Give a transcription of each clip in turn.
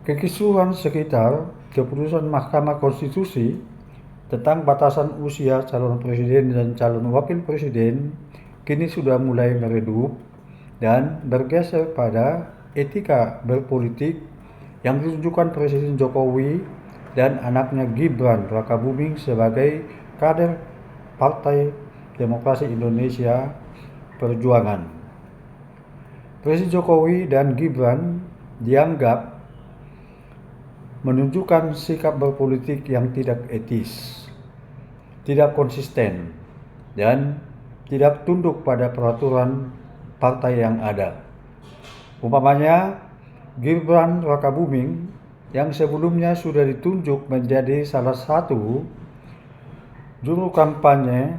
Kekisruhan sekitar keputusan Mahkamah Konstitusi tentang batasan usia calon presiden dan calon wakil presiden kini sudah mulai meredup dan bergeser pada etika berpolitik yang ditunjukkan Presiden Jokowi dan anaknya Gibran Rakabuming sebagai kader Partai Demokrasi Indonesia Perjuangan. Presiden Jokowi dan Gibran dianggap menunjukkan sikap berpolitik yang tidak etis, tidak konsisten, dan tidak tunduk pada peraturan partai yang ada. Umpamanya, Gibran Rakabuming yang sebelumnya sudah ditunjuk menjadi salah satu juru kampanye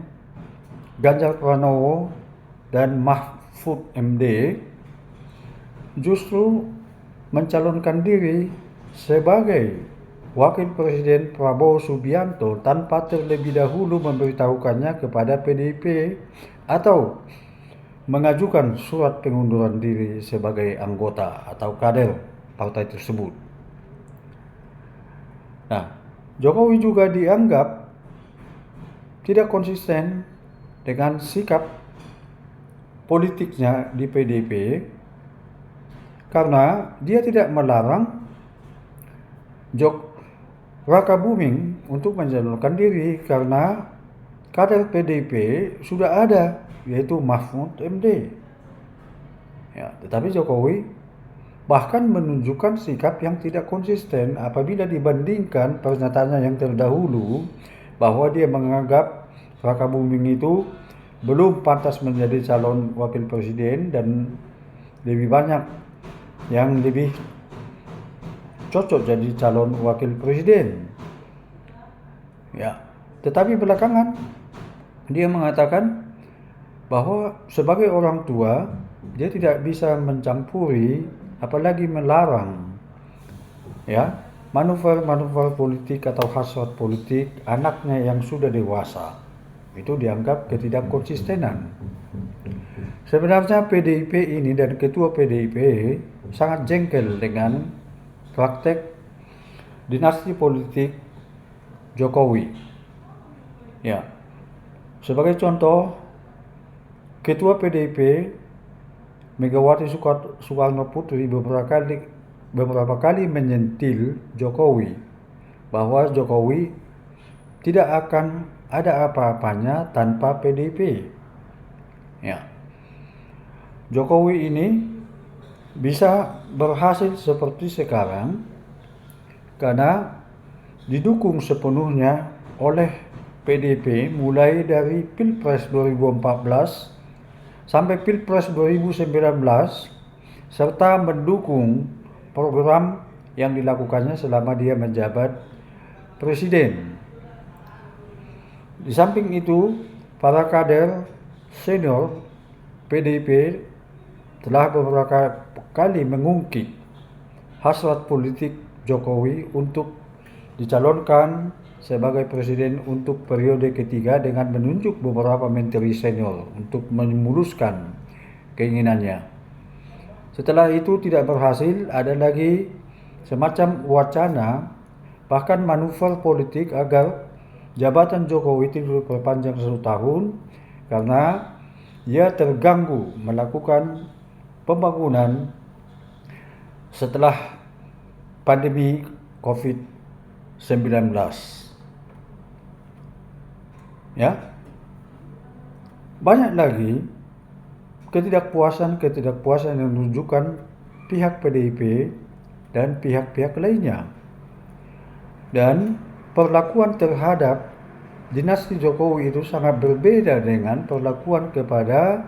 Ganjar Pranowo dan Mahfud MD justru mencalonkan diri sebagai Wakil Presiden Prabowo Subianto tanpa terlebih dahulu memberitahukannya kepada PDIP atau mengajukan surat pengunduran diri sebagai anggota atau kader partai tersebut. Nah, Jokowi juga dianggap tidak konsisten dengan sikap politiknya di PDIP karena dia tidak melarang Rakabuming untuk mencalonkan diri karena kader PDIP sudah ada, yaitu Mahfud MD. Ya, tetapi Jokowi bahkan menunjukkan sikap yang tidak konsisten apabila dibandingkan pernyataannya yang terdahulu bahwa dia menganggap Rakabuming itu belum pantas menjadi calon wakil presiden dan lebih banyak yang lebih cocok jadi calon wakil presiden. Ya, tetapi belakangan dia mengatakan bahwa sebagai orang tua dia tidak bisa mencampuri apalagi melarang manuver-manuver politik atau hasrat politik anaknya yang sudah dewasa. Itu dianggap ketidakkonsistenan. Sebenarnya PDIP ini dan ketua PDIP sangat jengkel dengan praktek dinasti politik Jokowi. Ya, sebagai contoh, Ketua PDIP Megawati Soekarno Putri beberapa kali menyentil Jokowi bahwa Jokowi tidak akan ada apa-apanya tanpa PDIP. Ya, Jokowi ini bisa berhasil seperti sekarang karena didukung sepenuhnya oleh PDIP mulai dari Pilpres 2014 sampai Pilpres 2019 serta mendukung program yang dilakukannya selama dia menjabat presiden. Di samping itu, para kader senior PDIP telah beberapa kali mengungkit hasrat politik Jokowi untuk dicalonkan sebagai presiden untuk periode ketiga dengan menunjuk beberapa menteri senior untuk memuluskan keinginannya. Setelah itu tidak berhasil, ada lagi semacam wacana bahkan manuver politik agar jabatan Jokowi tidak diperpanjang 1 tahun karena ia terganggu melakukan pembangunan setelah pandemi COVID-19. Ya, banyak lagi ketidakpuasan yang menunjukkan pihak PDIP dan pihak-pihak lainnya. Dan perlakuan terhadap dinasti Jokowi itu sangat berbeda dengan perlakuan kepada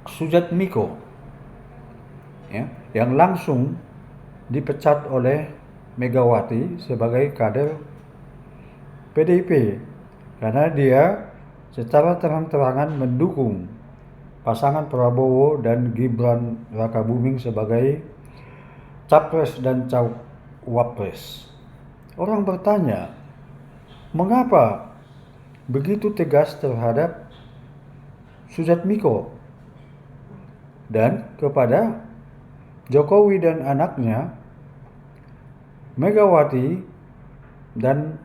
Sujatmiko, ya, yang langsung dipecat oleh Megawati sebagai kader PDIP karena dia secara terang-terangan mendukung pasangan Prabowo dan Gibran Rakabuming sebagai capres dan cawapres. Orang bertanya, mengapa begitu tegas terhadap Sujatmiko dan kepada Jokowi dan anaknya Megawati dan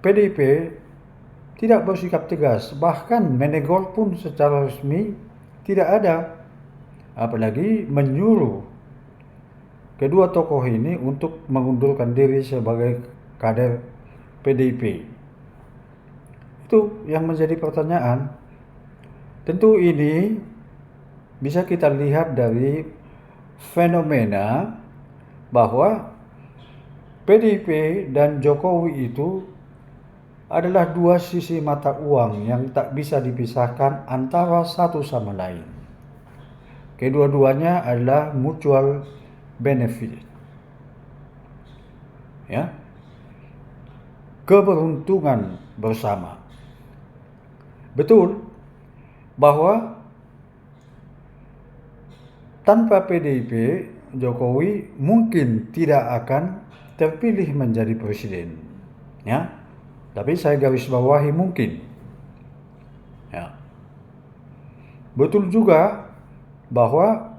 PDIP tidak bersikap tegas, bahkan menegur pun secara resmi tidak ada, apalagi menyuruh kedua tokoh ini untuk mengundurkan diri sebagai kader PDIP. Itu yang menjadi pertanyaan. Tentu ini bisa kita lihat dari fenomena bahwa PDIP dan Jokowi itu adalah dua sisi mata uang yang tak bisa dipisahkan antara satu sama lain. Kedua-duanya adalah mutual benefit. Ya. Keberuntungan bersama. Betul bahwa tanpa PDIP, Jokowi mungkin tidak akan terpilih menjadi presiden. Ya. Tapi saya garis bawahi mungkin. Ya. Betul juga bahwa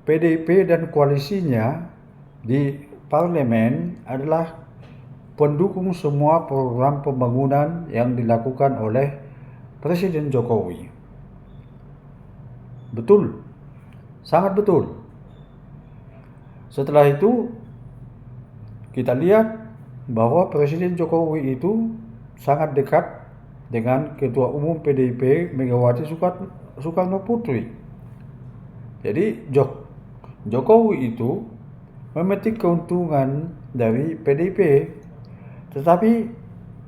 PDIP dan koalisinya di parlemen adalah pendukung semua program pembangunan yang dilakukan oleh Presiden Jokowi. Betul, sangat betul. Setelah itu kita lihat bahwa Presiden Jokowi itu sangat dekat dengan Ketua Umum PDIP Megawati Soekarno Putri. Jadi Jokowi itu memetik keuntungan dari PDIP, tetapi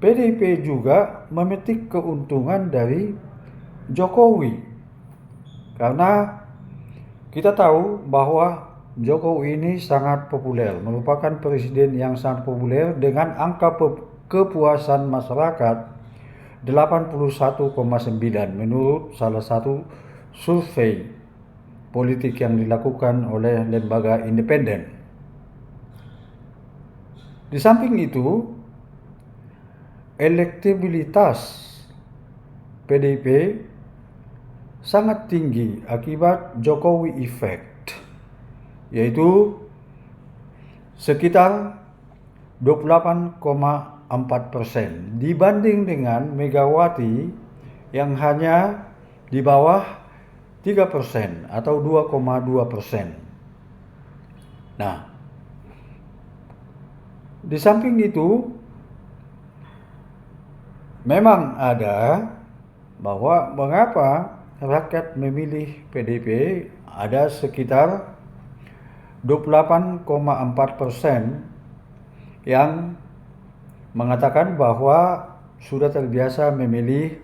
PDIP juga memetik keuntungan dari Jokowi. Karena kita tahu bahwa Jokowi ini sangat populer, merupakan presiden yang sangat populer dengan angka kepuasan masyarakat 81,9 menurut salah satu survei politik yang dilakukan oleh lembaga independen. Di samping itu, elektabilitas PDIP sangat tinggi akibat Jokowi effect, yaitu sekitar 28,4% dibanding dengan Megawati yang hanya di bawah 3% atau 2,2%. Nah, di samping itu memang ada bahwa mengapa rakyat memilih PDIP, ada sekitar 28,4% yang mengatakan bahwa sudah terbiasa memilih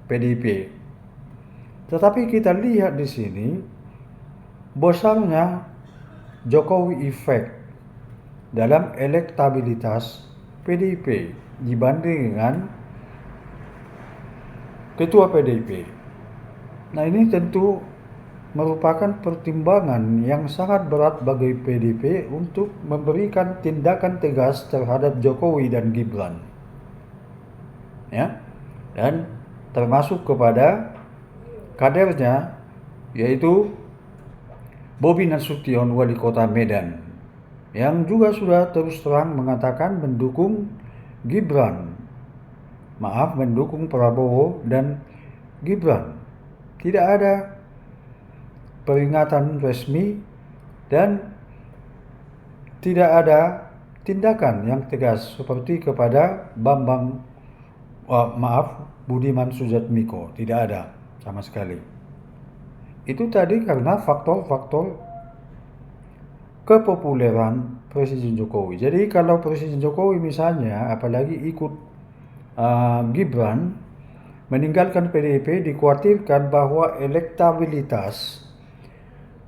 PDIP. Tetapi kita lihat di sini besarnya Jokowi effect dalam elektabilitas PDIP dibanding dengan ketua PDIP. Nah, ini tentu merupakan pertimbangan yang sangat berat bagi PDIP untuk memberikan tindakan tegas terhadap Jokowi dan Gibran. Ya. Dan termasuk kepada kadernya, yaitu Bobi Nasution, wali kota Medan, yang juga sudah terus terang mengatakan mendukung Prabowo dan Gibran. Tidak ada peringatan resmi dan tidak ada tindakan yang tegas seperti kepada Budiman Sujatmiko. Tidak ada sama sekali. Itu tadi karena faktor-faktor kepopuleran Presiden Jokowi. Jadi kalau Presiden Jokowi misalnya apalagi ikut Gibran meninggalkan PDIP, dikhawatirkan bahwa elektabilitas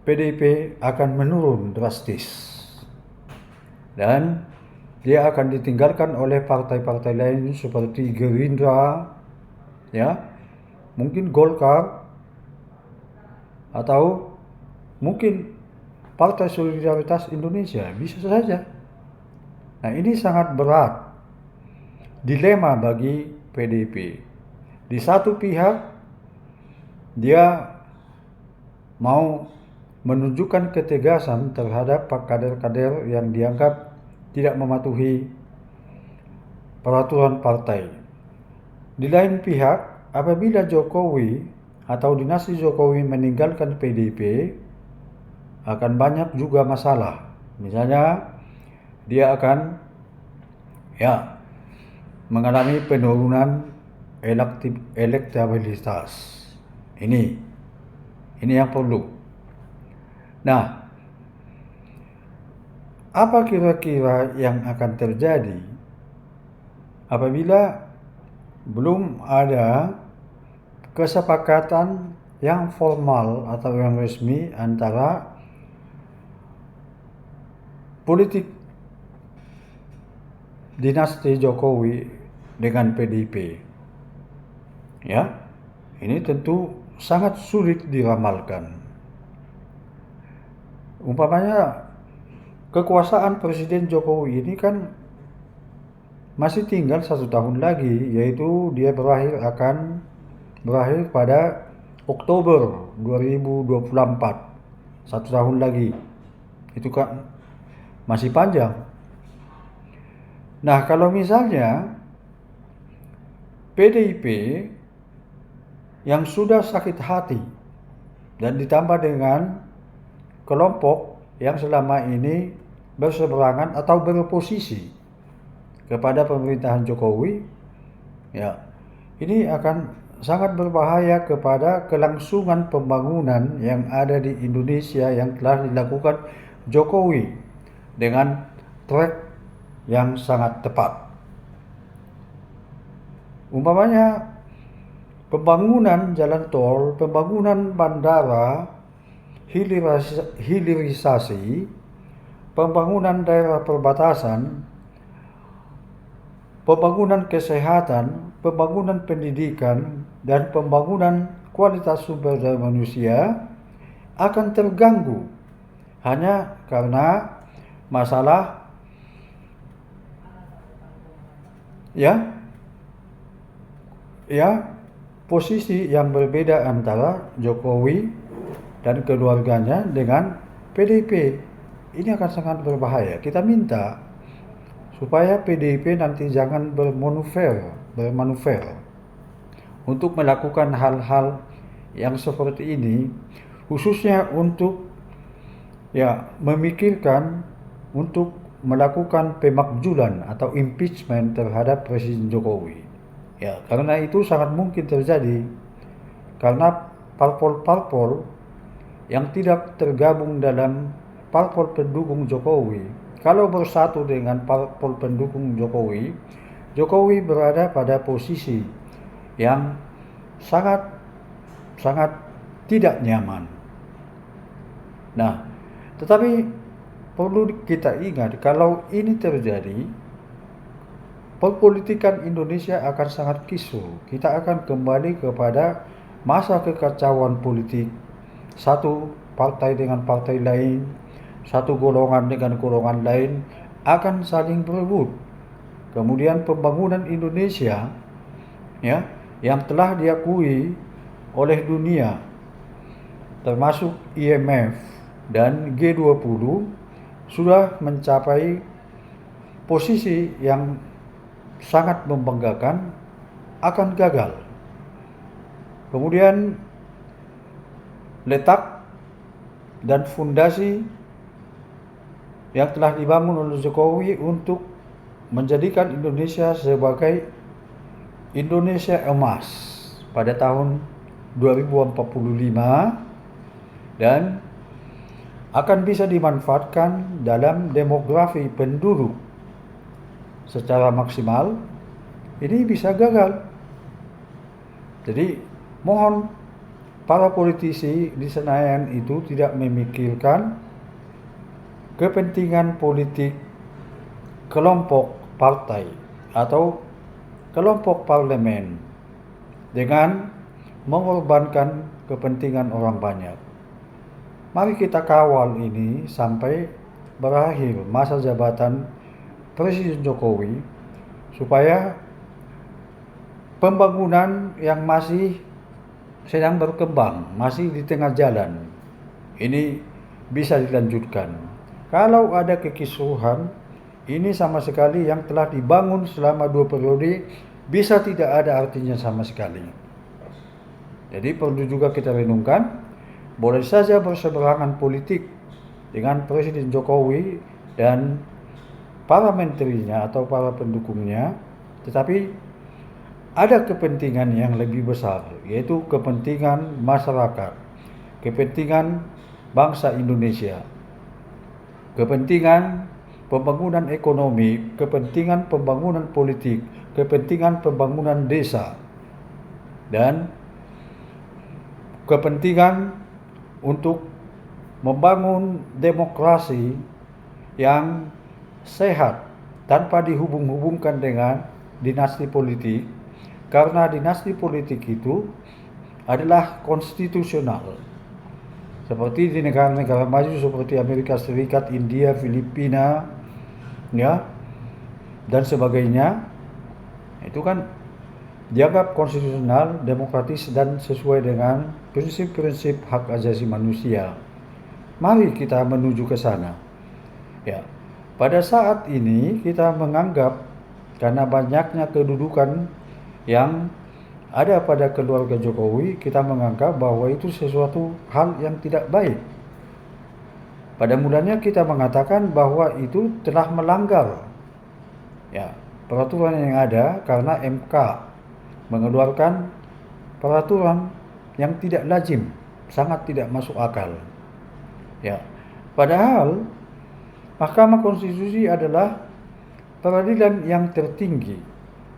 PDIP akan menurun drastis dan dia akan ditinggalkan oleh partai-partai lain seperti Gerindra, ya, mungkin Golkar, atau mungkin Partai Solidaritas Indonesia, bisa saja. Nah, ini sangat berat dilema bagi PDIP. Di satu pihak dia mau menunjukkan ketegasan terhadap kader-kader yang dianggap tidak mematuhi peraturan partai. Di lain pihak, apabila Jokowi atau dinasti Jokowi meninggalkan PDIP, akan banyak juga masalah. Misalnya, dia akan mengalami penurunan elektabilitas. Ini yang perlu. Nah, apa kira-kira yang akan terjadi apabila belum ada kesepakatan yang formal atau yang resmi antara politik dinasti Jokowi dengan PDIP? Ya, ini tentu sangat sulit diramalkan. Umpamanya kekuasaan Presiden Jokowi ini kan masih tinggal 1 tahun lagi, yaitu dia akan berakhir pada Oktober 2024. 1 tahun lagi. Itu kan masih panjang. Nah, kalau misalnya PDIP yang sudah sakit hati dan ditambah dengan kelompok yang selama ini berseberangan atau beroposisi kepada pemerintahan Jokowi, ini akan sangat berbahaya kepada kelangsungan pembangunan yang ada di Indonesia yang telah dilakukan Jokowi dengan track yang sangat tepat. Umpamanya pembangunan jalan tol, pembangunan bandara, hilirisasi, pembangunan daerah perbatasan, pembangunan kesehatan, pembangunan pendidikan, dan pembangunan kualitas sumber daya manusia akan terganggu hanya karena masalah posisi yang berbeda antara Jokowi dan keluarganya dengan PDIP. Ini akan sangat berbahaya. Kita minta supaya PDIP nanti jangan bermanuver untuk melakukan hal-hal yang seperti ini, khususnya untuk memikirkan untuk melakukan pemakzulan atau impeachment terhadap Presiden Jokowi. Karena itu sangat mungkin terjadi karena parpol-parpol yang tidak tergabung dalam parpol pendukung Jokowi, kalau bersatu dengan parpol pendukung Jokowi, Jokowi berada pada posisi yang sangat tidak nyaman. Nah, tetapi perlu kita ingat, kalau ini terjadi, perpolitikan Indonesia akan sangat kisruh. Kita akan kembali kepada masa kekacauan politik, satu partai dengan partai lain, satu golongan dengan golongan lain akan saling berebut. Kemudian pembangunan Indonesia yang telah diakui oleh dunia, termasuk IMF dan G20, sudah mencapai posisi yang sangat membanggakan, akan gagal. Kemudian letak dan fondasi yang telah dibangun oleh Jokowi untuk menjadikan Indonesia sebagai Indonesia emas pada tahun 2045 dan akan bisa dimanfaatkan dalam demografi penduduk secara maksimal, ini bisa gagal. Jadi mohon para politisi di Senayan itu tidak memikirkan kepentingan politik kelompok partai atau kelompok parlemen dengan mengorbankan kepentingan orang banyak. Mari kita kawal ini sampai berakhir masa jabatan Presiden Jokowi, supaya pembangunan yang masih sedang berkembang, masih di tengah jalan, ini bisa dilanjutkan. Kalau ada kekisruhan, ini sama sekali yang telah dibangun selama 2 periode bisa tidak ada artinya sama sekali. Jadi perlu juga kita renungkan, boleh saja berseberangan politik dengan Presiden Jokowi dan para menterinya atau para pendukungnya, tetapi ada kepentingan yang lebih besar, yaitu kepentingan masyarakat, kepentingan bangsa Indonesia, kepentingan pembangunan ekonomi, kepentingan pembangunan politik, kepentingan pembangunan desa, dan kepentingan untuk membangun demokrasi yang sehat tanpa dihubung-hubungkan dengan dinasti politik, karena dinasti politik itu adalah konstitusional. Seperti di negara-negara maju seperti Amerika Serikat, India, Filipina, ya, dan sebagainya, itu kan dianggap konstitusional, demokratis, dan sesuai dengan prinsip-prinsip hak asasi manusia. Mari kita menuju ke sana. Ya, pada saat ini kita menganggap karena banyaknya kedudukan yang ada pada keluarga Jokowi, kita menganggap bahwa itu sesuatu hal yang tidak baik. Pada mulanya kita mengatakan bahwa itu telah melanggar peraturan yang ada karena MK mengeluarkan peraturan yang tidak lazim, sangat tidak masuk akal. Padahal Mahkamah Konstitusi adalah peradilan yang tertinggi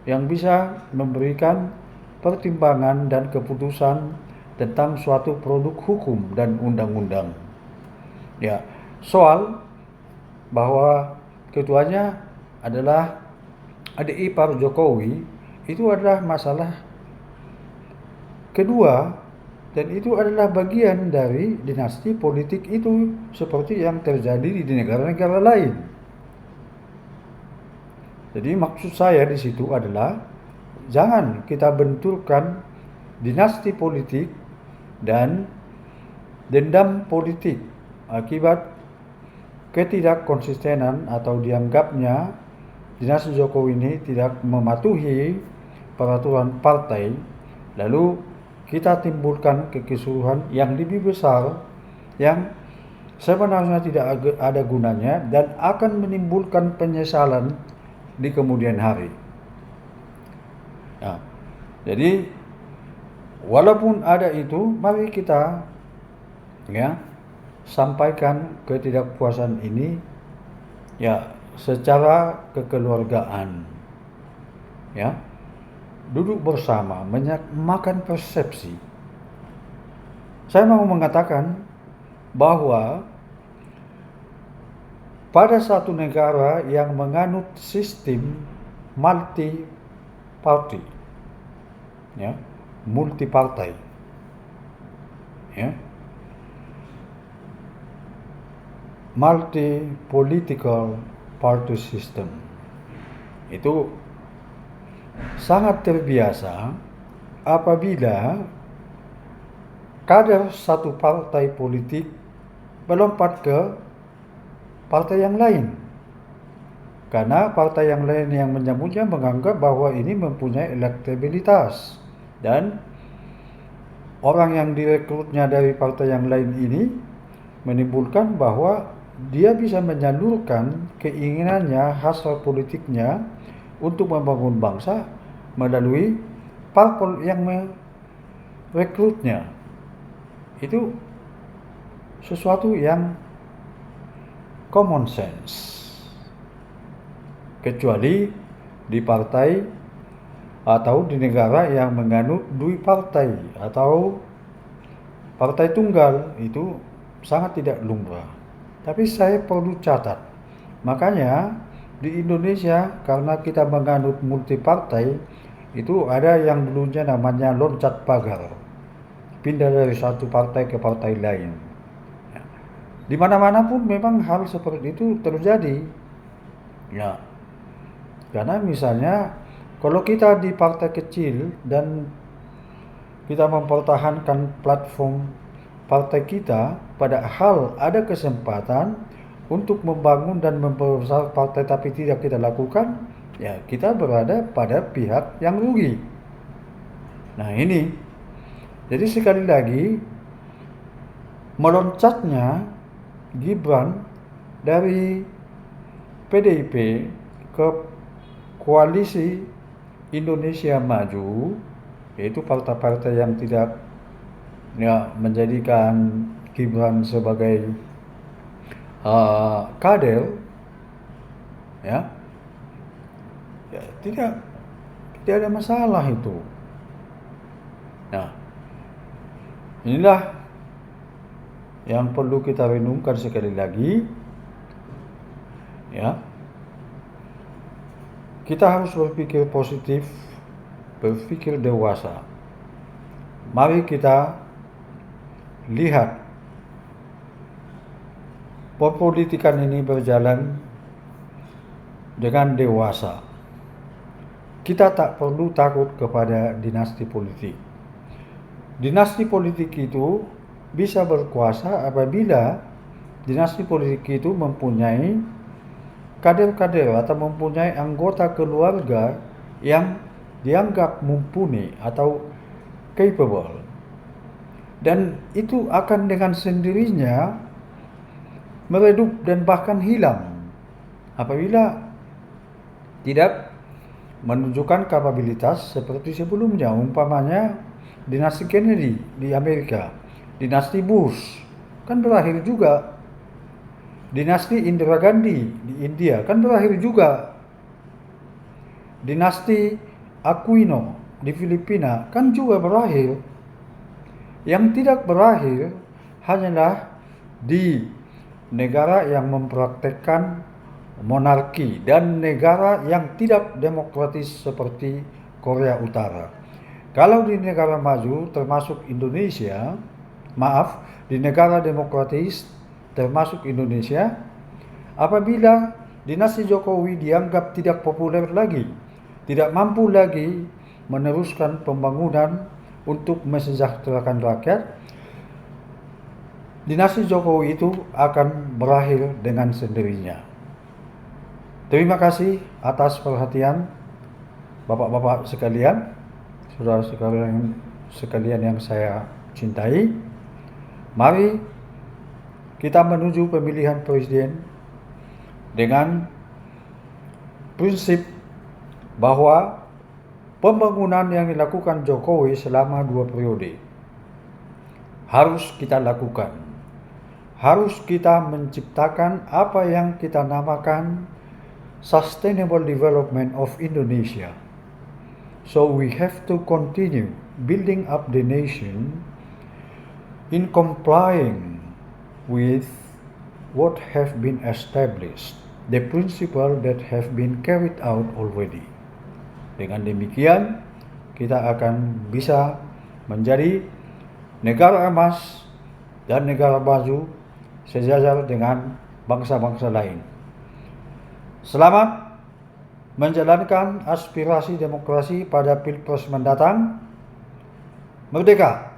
yang bisa memberikan pertimbangan dan keputusan tentang suatu produk hukum dan undang-undang. Soal bahwa ketuanya adalah adik ipar Jokowi itu adalah masalah kedua, dan itu adalah bagian dari dinasti politik itu seperti yang terjadi di negara-negara lain. Jadi maksud saya di situ adalah jangan kita benturkan dinasti politik dan dendam politik akibat ketidakkonsistenan atau dianggapnya dinasti Jokowi ini tidak mematuhi peraturan partai, lalu kita timbulkan kekisruhan yang lebih besar yang sebenarnya tidak ada gunanya dan akan menimbulkan penyesalan di kemudian hari. Jadi walaupun ada itu, mari kita sampaikan ketidakpuasan ini secara kekeluargaan, duduk bersama, makan persepsi. Saya mau mengatakan bahwa pada satu negara yang menganut sistem multi partai, multi political party system, itu sangat terbiasa apabila kader satu partai politik melompat ke partai yang lain, karena partai yang lain yang menyambutnya menganggap bahwa ini mempunyai elektabilitas, dan orang yang direkrutnya dari partai yang lain ini menimbulkan bahwa dia bisa menyalurkan keinginannya, hasrat politiknya untuk membangun bangsa melalui parpol yang merekrutnya. Itu sesuatu yang common sense. Kecuali di partai atau di negara yang menganut dui partai atau partai tunggal, itu sangat tidak lumrah. Tapi saya perlu catat, makanya di Indonesia karena kita menganut multi partai, itu ada yang dulunya namanya loncat pagar, pindah dari satu partai ke partai lain. Di mana-mana pun memang hal seperti itu terjadi. Karena misalnya kalau kita di partai kecil dan kita mempertahankan platform partai kita, padahal ada kesempatan untuk membangun dan memperbesar partai tapi tidak kita lakukan, ya kita berada pada pihak yang rugi. Nah ini, jadi sekali lagi meloncatnya Gibran dari PDIP ke koalisi Indonesia Maju, yaitu partai-partai yang tidak menjadikan Gibran sebagai kader, ya tidak ada masalah itu. Nah, inilah yang perlu kita renungkan sekali lagi, ya. Kita harus berpikir positif, berpikir dewasa. Mari kita lihat perpolitikan ini berjalan dengan dewasa. Kita tak perlu takut kepada dinasti politik. Dinasti politik itu bisa berkuasa apabila dinasti politik itu mempunyai kader-kader atau mempunyai anggota keluarga yang dianggap mumpuni atau capable. Dan itu akan dengan sendirinya meredup dan bahkan hilang apabila tidak menunjukkan kapabilitas seperti sebelumnya. Umpamanya dinasti Kennedy di Amerika, dinasti Bush kan berakhir juga, dinasti Indira Gandhi di India kan berakhir juga, dinasti Aquino di Filipina kan juga berakhir. Yang tidak berakhir hanyalah di negara yang mempraktekkan monarki dan negara yang tidak demokratis seperti Korea Utara. Kalau di negara maju termasuk Indonesia, di negara demokratis termasuk Indonesia, apabila dinasti Jokowi dianggap tidak populer lagi, tidak mampu lagi meneruskan pembangunan untuk mesejahterakan rakyat, dinasti Jokowi itu akan berakhir dengan sendirinya. Terima kasih atas perhatian Bapak-bapak sekalian, saudara sekalian yang saya cintai. Mari kita menuju pemilihan presiden dengan prinsip bahwa pembangunan yang dilakukan Jokowi selama 2 periode harus kita lakukan. Harus kita menciptakan apa yang kita namakan Sustainable Development of Indonesia. So we have to continue building up the nation in complying with what have been established, the principle that have been carried out already. Dengan demikian, kita akan bisa menjadi negara emas dan negara maju sejajar dengan bangsa-bangsa lain. Selamat menjalankan aspirasi demokrasi pada Pilpres mendatang. Merdeka!